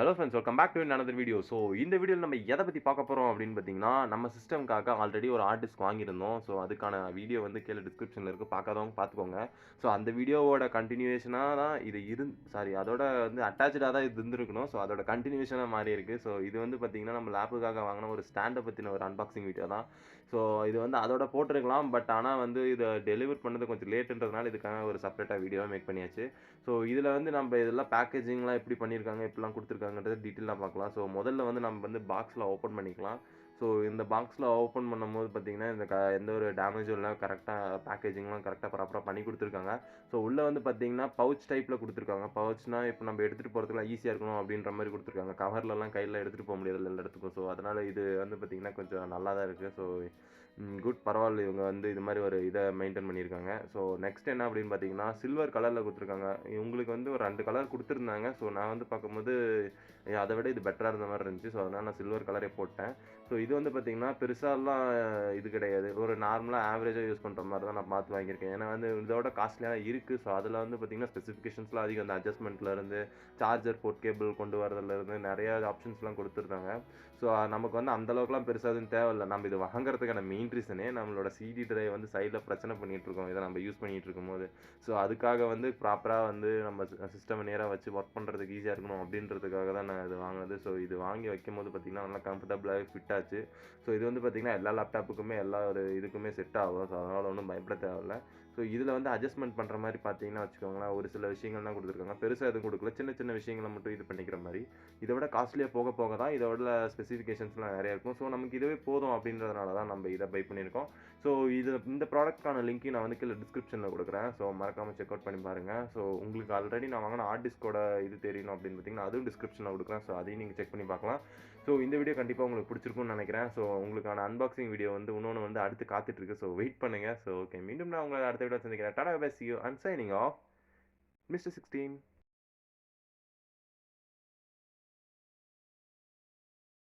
Hello friends, welcome back to another video. So இந்த வீடியோவில் நம்ம எதை பற்றி பார்க்க போகிறோம் அப்படின்னு பார்த்தீங்கன்னா, நம்ம சிஸ்டம்காக ஆல்ரெடி ஒரு ஹார்ட் டிஸ்க் வாங்கியிருந்தோம். ஸோ அதுக்கான வீடியோ வந்து கீழே டிஸ்கிரிப்ஷனில் இருக்குது, பார்க்காதவங்க பார்த்துக்கோங்க. ஸோ அந்த வீடியோவோட கண்டினியூவேஷனாக தான் இது அதோட வந்து அட்டாச்சாக தான் இது இருந்திருக்கணும். ஸோ அதோட கண்டினியூவேஷனாக மாறி இருக்குது. ஸோ இது வந்து பார்த்தீங்கன்னா நம்ம லேப்புக்காக வாங்கின ஒரு ஸ்டாண்டை பற்றின ஒரு அன்பாக்சிங் வீடியோ தான். ஸோ இது வந்து அதோட போட்டிருக்கலாம், பட் ஆனால் வந்து இதை டெலிவர் பண்ணது கொஞ்சம் லேட்டுன்றதுனால இதுக்காக ஒரு செப்பரேட்டாக வீடியோவாக மேக் பண்ணியாச்சு. ஸோ இதில் வந்து நம்ம இதெல்லாம் பேக்கேஜிங்லாம் எப்படி பண்ணியிருக்காங்க, எப்படிலாம் கொடுத்துருக்காங்கன்றத டீட்டெயிலாக பார்க்கலாம். ஸோ முதல்ல வந்து நம்ம வந்து பாக்ஸில் ஓப்பன் பண்ணிக்கலாம். ஸோ இந்த பாக்ஸில் ஓப்பன் பண்ணும்போது பார்த்தீங்கன்னா, இந்த எந்த ஒரு டேமேஜும் இல்லை, கரெக்டாக பேக்கேஜிங்லாம் கரெக்டாக ப்ராப்பராக பண்ணி கொடுத்துருக்காங்க. ஸோ உள்ளே வந்து பார்த்தீங்கன்னா பவுச் டைப்பில் கொடுத்துருக்காங்க. பவுச்னா இப்போ நம்ம எடுத்துகிட்டு போகிறதுக்குலாம் ஈஸியாக இருக்கணும் அப்படின்ற மாதிரி கொடுத்துருக்காங்க. கவர்லலாம் கையில் எடுத்துகிட்டு போக முடியாது எல்லா இடத்துக்கும். ஸோ அதனால் இது வந்து பார்த்தீங்கன்னா கொஞ்சம் நல்லா தான் இருக்குது. ஸோ குட், பரவாயில்ல. இவங்க வந்து இது மாதிரி ஒரு இதை மெயின்டைன் பண்ணியிருக்காங்க. ஸோ நெக்ஸ்ட் என்ன அப்படின்னு பார்த்தீங்கன்னா, சில்வர் கலரில் கொடுத்துருக்காங்க. இவங்களுக்கு வந்து ஒரு 2 கலர் கொடுத்துருந்தாங்க. ஸோ நான் வந்து பார்க்கும்போது அதை விட இது பெட்டராக இருந்த மாதிரி இருந்துச்சு. ஸோ அதனால் நான் சில்வர் கலரே போட்டேன். ஸோ இது வந்து பார்த்தீங்கன்னா பெருசாலாம் இது கிடையாது. ஒரு நார்மலாக ஆவரேஜாக யூஸ் பண்ணுற மாதிரி தான் நான் பார்த்து வாங்கியிருக்கேன். ஏன்னா வந்து இதோட காஸ்ட்லியாக இருக்குது. ஸோ அதில் வந்து பார்த்தீங்கன்னா ஸ்பெசிஃபிகேஷன்ஸ்லாம் அதிகம். அந்த அட்ஜஸ்ட்மெண்ட்லேருந்து சார்ஜர் போர்ட் கேபிள் கொண்டு வரதுலேருந்து நிறையா ஆப்ஷன்ஸ்லாம் கொடுத்துருந்தாங்க. ஸோ நமக்கு வந்து அந்தளவுக்குலாம் பெருசாக எதுவும் தேவையில்லை. நம்ம இது வாங்குறதுக்கான மெயின் ரீசனே நம்மளோட சிடி ட்ரைவ் வந்து சைடில் பிரச்சனை பண்ணிகிட்ருக்கோம், இதை நம்ம யூஸ் பண்ணிகிட்டு இருக்கும்போது. ஸோ அதுக்காக வந்து ப்ராப்பராக வந்து நம்ம சிஸ்டமை நேராக வச்சு ஒர்க் பண்ணுறதுக்கு ஈஸியாக இருக்கணும் அப்படின்றதுக்காக தான் நான் இது வாங்கினது. ஸோ இது வாங்கி வைக்கும்போது பார்த்திங்கன்னா நல்லா கம்ஃபர்டபுளாக ஃபிட் ஆச்சு. ஸோ இது வந்து பார்த்திங்கன்னா எல்லா லேப்டாப்புக்குமே எல்லா ஒரு இதுக்குமே செட் ஆகும். ஸோ அதனால் ஒன்றும் பயப்பட தேவையில்லை. ஸோ இதில் வந்து அட்ஜஸ்ட்மெண்ட் பண்ணுற மாதிரி பார்த்தீங்கன்னா வச்சுக்கோங்களேன், ஒரு சில விஷயங்கள்லாம் கொடுத்துருக்காங்க. பெருசாக எதுவும் கொடுக்கல, சின்ன சின்ன விஷயங்களை மட்டும் இது பண்ணிக்கிற மாதிரி. இதை விட காஸ்ட்லியாக போக போக தான் இதோட ஸ்பெசிஃபிகேஷன்ஸ்லாம் நிறையா இருக்கும். ஸோ நமக்கு இதுவே போதும் அப்படின்றதுனால தான் நம்ம இதை பை பண்ணியிருக்கோம். ஸோ இந்த ப்ராடக்ட்கான லிங்க்கையும் நான் வந்து கீழே டிஸ்கிரிப்ஷனில் கொடுக்குறேன். ஸோ மறக்காமல் செக் அவுட் பண்ணி பாருங்கள். ஸோ உங்களுக்கு ஆல்ரெடி நான் வாங்கின ஹார்ட் டிஸ்கோட இது தெரியணும் அப்படின்னு பார்த்தீங்கன்னா அதுவும் டிஸ்கிரிப்ஷனில் கொடுக்குறேன். ஸோ அதையும் நீங்கள் செக் பண்ணி பார்க்கலாம். ஸோ இந்த வீடியோ கண்டிப்பாக உங்களுக்கு பிடிச்சிருக்கும்னு நினைக்கிறேன். ஸோ உங்களுக்கான அன்பாக்சிங் வீடியோ வந்து இன்னொன்று வந்து அடுத்து காத்துட்ருக்கு. ஸோ வெயிட் பண்ணுங்கள். ஸோ ஓகே, மீண்டும் நான் உங்களை அடுத்த வீடியோ சந்திக்கிறேன். Tata bye, see you. I'm signing off, Mr. 16.